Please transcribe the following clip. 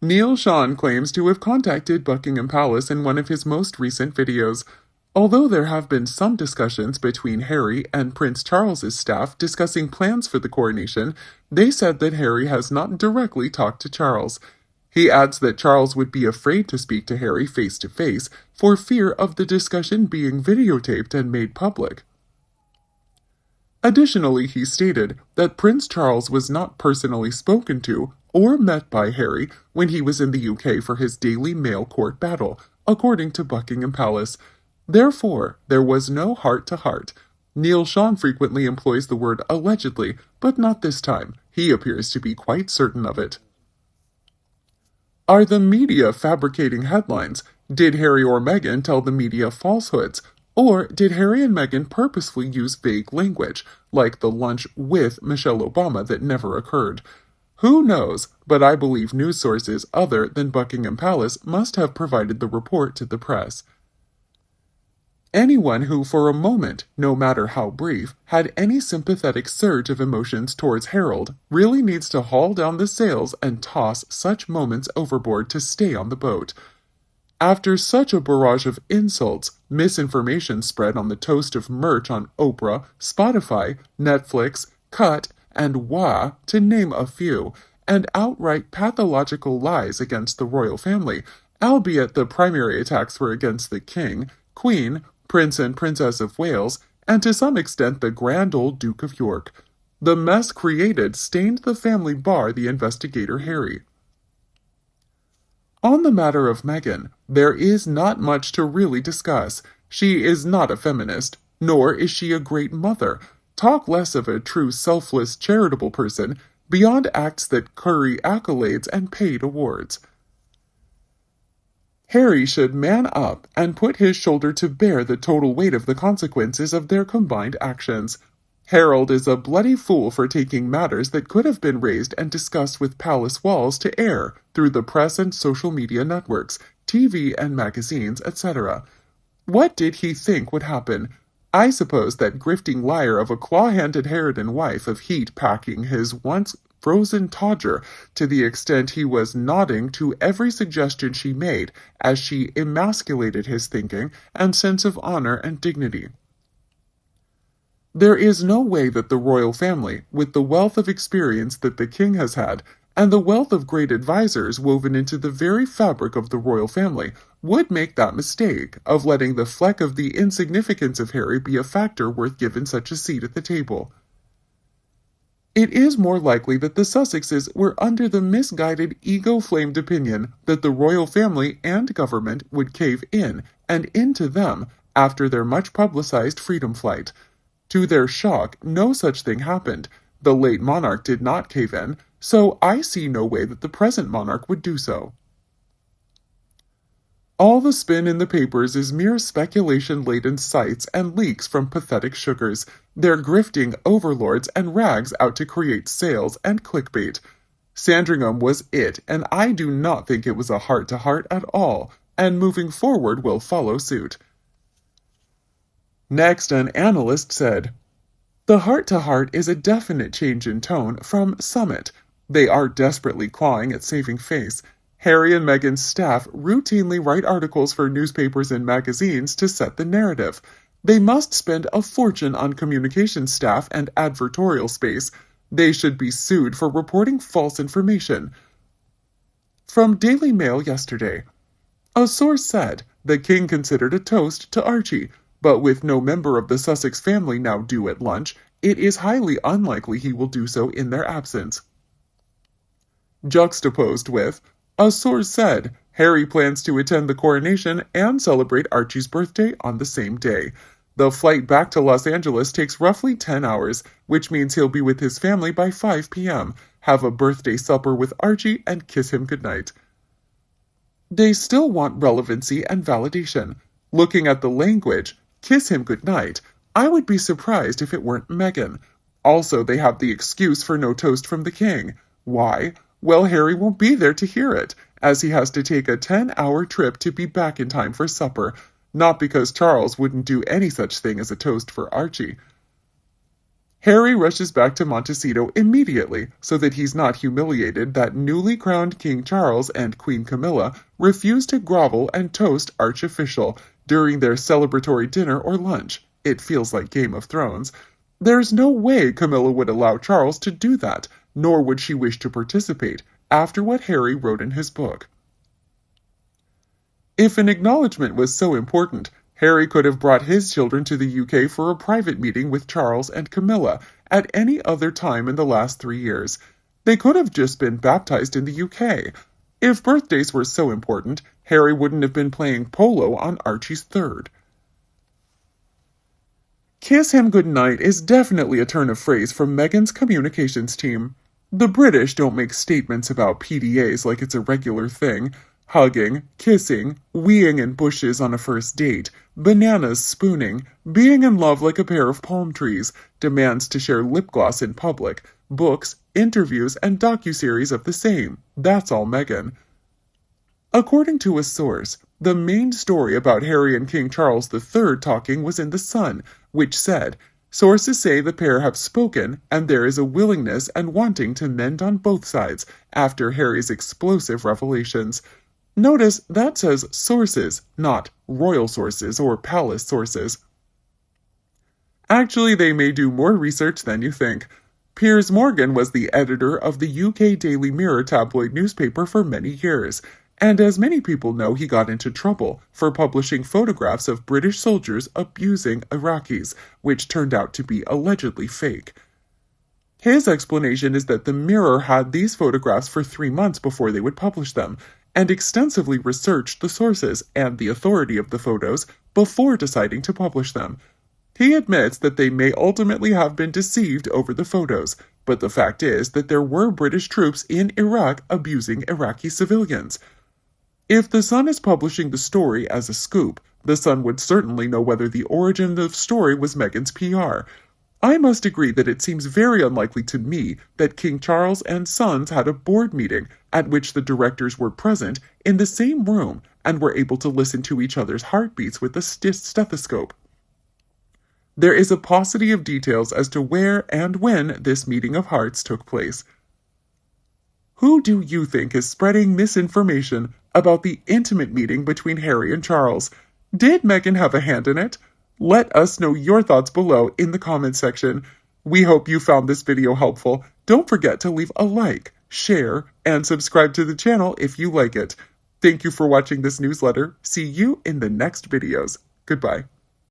Neil Sean claims to have contacted Buckingham Palace in one of his most recent videos. Although there have been some discussions between Harry and Prince Charles's staff discussing plans for the coronation, they said that Harry has not directly talked to Charles. He adds that Charles would be afraid to speak to Harry face to face for fear of the discussion being videotaped and made public. Additionally, he stated that Prince Charles was not personally spoken to or met by Harry when he was in the UK for his Daily Mail court battle, according to Buckingham Palace. Therefore, there was no heart-to-heart. Neil Sean frequently employs the word allegedly, but not this time. He appears to be quite certain of it. Are the media fabricating headlines? Did Harry or Meghan tell the media falsehoods? Or did Harry and Meghan purposefully use vague language, like the lunch with Michelle Obama that never occurred? Who knows, but I believe news sources other than Buckingham Palace must have provided the report to the press. Anyone who for a moment, no matter how brief, had any sympathetic surge of emotions towards Harold really needs to haul down the sails and toss such moments overboard to stay on the boat. After such a barrage of insults, misinformation spread on the toast of merch on Oprah, Spotify, Netflix, Cut, and Wah, to name a few, and outright pathological lies against the royal family, albeit the primary attacks were against the King, Queen, Prince and Princess of Wales, and to some extent the grand old Duke of York. The mess created stained the family bar the investigator Harry. On the matter of Meghan, there is not much to really discuss. She is not a feminist, nor is she a great mother. Talk less of a true selfless, charitable person, beyond acts that curry accolades and paid awards. Harry should man up and put his shoulder to bear the total weight of the consequences of their combined actions. Harold is a bloody fool for taking matters that could have been raised and discussed with palace walls to air through the press and social media networks, TV and magazines, etc. What did he think would happen? I suppose that grifting liar of a claw-handed harridan wife of heat packing his once frozen todger to the extent he was nodding to every suggestion she made as she emasculated his thinking and sense of honor and dignity. There is no way that the royal family, with the wealth of experience that the king has had, and the wealth of great advisers woven into the very fabric of the royal family, would make that mistake of letting the fleck of the insignificance of Harry be a factor worth giving such a seat at the table. It is more likely that the Sussexes were under the misguided, ego-flamed opinion that the royal family and government would cave in and into them after their much-publicized freedom flight. To their shock, no such thing happened. The late monarch did not cave in, so I see no way that the present monarch would do so. All the spin in the papers is mere speculation-laden sights and leaks from pathetic sugars. They're grifting overlords and rags out to create sales and clickbait. Sandringham was it, and I do not think it was a heart-to-heart at all, and moving forward will follow suit. Next, an analyst said, "The heart-to-heart is a definite change in tone from Summit. They are desperately clawing at saving face. Harry and Meghan's staff routinely write articles for newspapers and magazines to set the narrative. They must spend a fortune on communication staff and advertorial space. They should be sued for reporting false information." From Daily Mail yesterday. A source said the king considered a toast to Archie, but with no member of the Sussex family now due at lunch, it is highly unlikely he will do so in their absence. Juxtaposed with, a source said Harry plans to attend the coronation and celebrate Archie's birthday on the same day. The flight back to Los Angeles takes roughly 10 hours, which means he'll be with his family by 5 p.m., have a birthday supper with Archie, and kiss him goodnight. They still want relevancy and validation. Looking at the language, kiss him goodnight, I would be surprised if it weren't Meghan. Also, they have the excuse for no toast from the king. Why? Well, Harry won't be there to hear it, as he has to take a 10-hour trip to be back in time for supper, not because Charles wouldn't do any such thing as a toast for Archie. Harry rushes back to Montecito immediately so that he's not humiliated that newly crowned King Charles and Queen Camilla refuse to grovel and toast archofficial during their celebratory dinner or lunch. It feels like Game of Thrones. There's no way Camilla would allow Charles to do that, nor would she wish to participate, after what Harry wrote in his book. If an acknowledgement was so important, Harry could have brought his children to the UK for a private meeting with Charles and Camilla at any other time in the last 3 years. They could have just been baptized in the UK. If birthdays were so important, Harry wouldn't have been playing polo on Archie's 3rd. Kiss him goodnight is definitely a turn of phrase from Meghan's communications team. The British don't make statements about PDAs like it's a regular thing. Hugging, kissing, weeing in bushes on a first date, bananas spooning, being in love like a pair of palm trees, demands to share lip gloss in public, books, interviews, and docuseries of the same. That's all Meghan. According to a source, the main story about Harry and King Charles III talking was in The Sun, which said, "Sources say the pair have spoken and there is a willingness and wanting to mend on both sides after Harry's explosive revelations." Notice that says sources, not royal sources or palace sources. Actually, they may do more research than you think. Piers Morgan was the editor of the UK Daily Mirror tabloid newspaper for many years, and as many people know, he got into trouble for publishing photographs of British soldiers abusing Iraqis, which turned out to be allegedly fake. His explanation is that the Mirror had these photographs for 3 months before they would publish them, and extensively researched the sources and the authority of the photos before deciding to publish them. He admits that they may ultimately have been deceived over the photos, but the fact is that there were British troops in Iraq abusing Iraqi civilians. If The Sun is publishing the story as a scoop, The Sun would certainly know whether the origin of the story was Meghan's PR. I must agree that it seems very unlikely to me that King Charles and Sons had a board meeting at which the directors were present in the same room and were able to listen to each other's heartbeats with a stethoscope. There is a paucity of details as to where and when this meeting of hearts took place. Who do you think is spreading misinformation about the intimate meeting between Harry and Charles? Did Meghan have a hand in it? Let us know your thoughts below in the comments section. We hope you found this video helpful. Don't forget to leave a like, share, and subscribe to the channel if you like it. Thank you for watching this newsletter. See you in the next videos. Goodbye.